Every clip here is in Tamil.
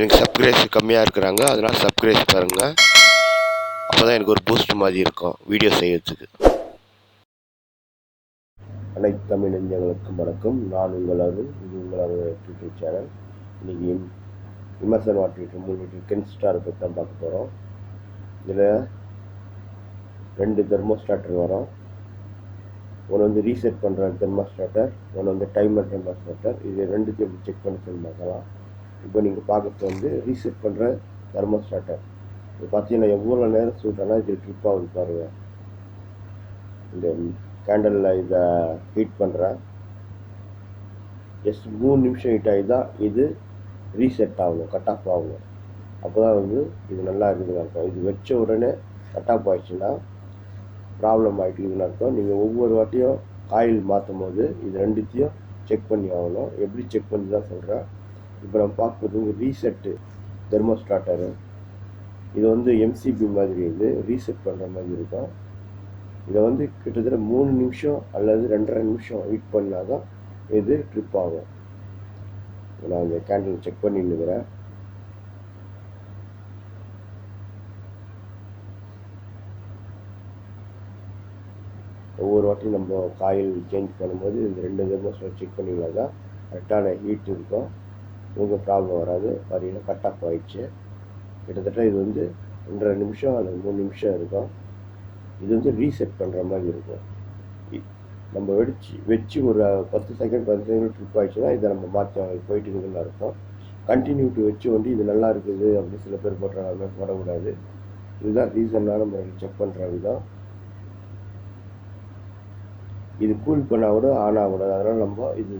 எனக்கு சப்ஸ்கிரைப்ஸ் கம்மியாக இருக்கிறாங்க, அதனால் சப்ஸ்கிரைப்ஸ் பாருங்கள். அப்போ தான் எனக்கு ஒரு பூஸ்ட் மாதிரி இருக்கும் வீடியோ செய்யறதுக்கு. அனைத்து தமிழ் நெஞ்சங்களுக்கும் வணக்கம். நான் உங்கள் அருள். இது உங்கள் அருள் யூடியூப் சேனல். இன்றைக்கி விமர்சன வாட்டர் ஹீட்டர் 3 லிட்டர் கென்ஸ்டார் பற்றி தான் பார்க்க போகிறோம். இதில் 2 தெர்மோஸ்டாட்டர் வரும். ஒன்று வந்து ரீசெட் பண்ணுற தெர்மோஸ்டாட்டர், ஒன்று வந்து டைமர் தெர்மோஸ்டாட்டர். இது ரெண்டுத்தையும் செக் பண்ணி சொல்லி பார்க்கலாம். இப்போ நீங்கள் பார்க்குறது வந்து ரீசெட் பண்ணுற தெர்மோஸ்டாட்டர். இது பார்த்தீங்கன்னா எவ்வளோ நேரம் சூட்டானா இது ட்ரிப் ஆகுது பாருங்கள். இந்த கேண்டலில் இதை ஹீட் பண்ணுறேன். ஜஸ்ட் 3 நிமிஷம் ஹீட் ஆகி தான் இது ரீசெட் ஆகணும், கட் ஆஃப் ஆகணும். அப்போ தான் வந்து இது நல்லா இருக்குதுன்னு அர்த்தம். இது வச்ச உடனே கட் ஆஃப் ஆகிடுச்சுன்னா ப்ராப்ளம் ஆகிட்டுதுன்னு அர்த்தம். நீங்கள் ஒவ்வொரு வாட்டியும் காயில் மாற்றும் போது இது ரெண்டுத்தையும் செக் பண்ணி ஆகணும். எப்படி செக் பண்ணி தான் சொல்கிறேன். இப்போ நம்ம பார்க்குறது ரீசெட்டு தெர்மோஸ்டாட்டரு. இது வந்து எம்சிபி மாதிரி, இது ரீசெட் பண்ணுற மாதிரி இருக்கும். இதை வந்து கிட்டத்தட்ட 3 நிமிஷம் அல்லது 2.5 நிமிஷம் ஹீட் பண்ணால் தான் இது ட்ரிப் ஆகும். நான் இந்த கேண்டில் செக் பண்ணின்னுக்கிறேன். ஒவ்வொரு வாட்டியும் நம்ம காயில் சேஞ்ச் பண்ணும்போது இந்த 2 தெர்மோஸ்டாட் செக் பண்ணிங்கன்னா தான் கரெக்டான ஹீட் இருக்கும், உங்களுக்கு ப்ராப்ளம் வராது. பார்த்தீங்கன்னா கட் ஆஃப் ஆகிடுச்சு. கிட்டத்தட்ட இது வந்து 2.5 நிமிஷம் அல்லது 3 நிமிஷம் இருக்கும். இது வந்து ரீசெட் பண்ணுற மாதிரி இருக்கும். நம்ம வச்சு ஒரு 10 செகண்ட் ட்ரிப் ஆகிடுச்சுன்னா இதை நம்ம மாற்றி போயிட்டு இருக்குதுன்னு அர்த்தம். கண்டினியூட்டி வச்சு வந்து இது நல்லா இருக்குது அப்படின்னு சில பேர் போடுறாங்க, அது மாதிரி போடக்கூடாது. இதுதான் ரீசனான முறையில் செக் பண்ணுற விதம். இது கூல் பண்ணால் கூட ஆன் ஆகக்கூடாது. அதனால் நம்ம இது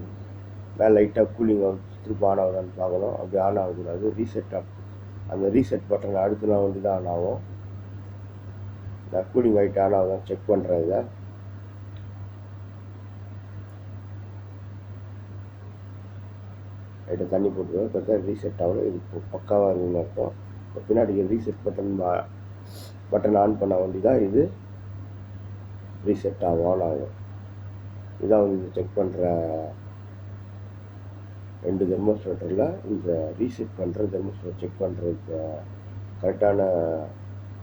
மேலே லைட்டாக கூலிங் திரும்ப ஆன் ஆகுதான்னு பார்க்கணும். அப்படி ஆன் ஆகக்கூடாது. ரீசெட் அந்த ரீசெட் பட்டனை அடுத்து நான் வந்து தான் ஆன் ஆகும். நான் கூலிங் ஆகிட்டு ஆன் ஆகுதான் செக் பண்ணுறேன். இதை லைட்டாக தண்ணி போட்டுருவேன். பார்த்தா ரீசெட் ஆகணும். இது பக்காவாக இருக்குன்னு அர்த்தம். இப்போ பின்னாடி ரீசெட் பட்டன் ஆன் பண்ண வேண்டி தான் இது ரீசெட் ஆகும், ஆன் ஆகும். இதான் வந்து இது செக் பண்ணுற 2 தெர்மோஸ்டாட்டரில் இந்த ரீசெட் பண்ணுற தெர்மோஸ்டாட் செக் பண்ணுறதுக்கு கரெக்டான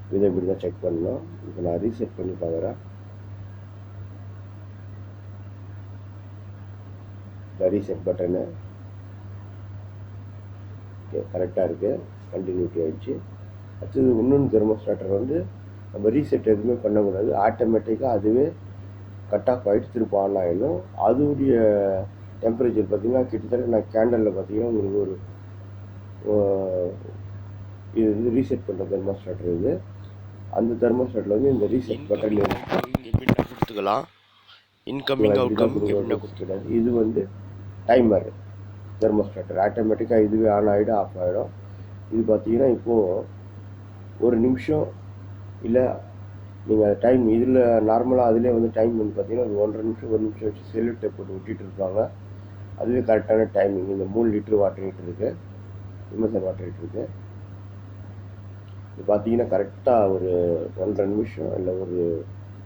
விதம் இப்படி தான் செக் பண்ணணும். இப்போ நான் ரீசெட் பண்ணி பார்க்குறேன். இந்த ரீசெட் பட்டனு ஓகே கரெக்டாக இருக்குது, கண்டினியூட்டி ஆகிடுச்சு. அடுத்தது இன்னொன்று தெர்மோஸ்டாட்டர் வந்து நம்ம ரீசெட் எதுவுமே பண்ணக்கூடாது. ஆட்டோமேட்டிக்காக அதுவே கட் ஆஃப் ஆகிட்டு திரும்ப ஆன் ஆகிடும். அதோடைய டெம்பரேச்சர் பார்த்திங்கன்னா கிட்டத்தட்ட நான் கேண்டலில் பார்த்திங்கன்னா உங்களுக்கு ஒரு இது வந்து ரீசெட் பண்ணுற தெர்மோஸ்டாட்டர். இது அந்த தெர்மோஸ்டாட்டில் வந்து இந்த ரீசெட் பட்டன் கொடுத்துக்கலாம். இன்கமிங் அவுட்கமிங் கொடுத்துக்கலாம். இது வந்து டைமர் தெர்மோஸ்டாட்டர். ஆட்டோமேட்டிக்காக இதுவே ஆன் ஆகிடும், ஆஃப் ஆகிடும். இது பார்த்தீங்கன்னா இப்போது 1 நிமிஷம் இல்லை நீங்கள் டைம் இதில் நார்மலாக அதிலே வந்து டைம் வந்து பார்த்தீங்கன்னா 1.5 நிமிஷம் 1 நிமிஷம் வச்சு செல்லு டேப் போட்டு ஒட்டிகிட்டு இருப்பாங்க. அதுவே கரெக்டான டைமிங். இந்த 3 லிட்டர் வாட்டர் ஹீட்டர் இருக்குது, விமர்சன வாட்டர் ஹீட்டர் இருக்குது. இது பார்த்தீங்கன்னா கரெக்டாக ஒரு 1.5 நிமிஷம் இல்லை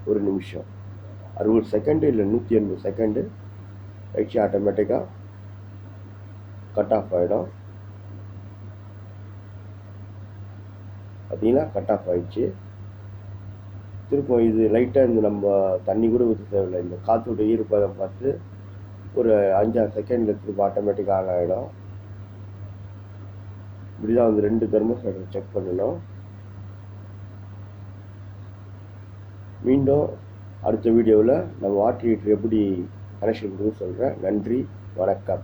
ஒரு நிமிஷம் 60 செகண்டு இல்லை 180 செகண்டு கழிச்சு ஆட்டோமேட்டிக்காக கட் ஆஃப் ஆகிடும். பார்த்தீங்கன்னா கட் ஆஃப் ஆகிடுச்சு. திருப்பம் இது லைட்டாக இந்த நம்ம தண்ணி கூட ஊற்ற தேவையில்லை. இந்த காற்றோட ஈரப்பதம் பார்த்து ஒரு 5-6 செகண்டில் திரும்ப ஆட்டோமேட்டிக்காக ஆன் ஆகிடும். இப்படி தான் வந்து 2 தெர்மோஸ்டாட்டர் செக் பண்ணணும். மீண்டும் அடுத்த வீடியோவில் நம்ம வாட்டர் ஹீட்டர் எப்படி கனெக்ஷன் கொடுன்னு சொல்கிறேன். நன்றி, வணக்கம்.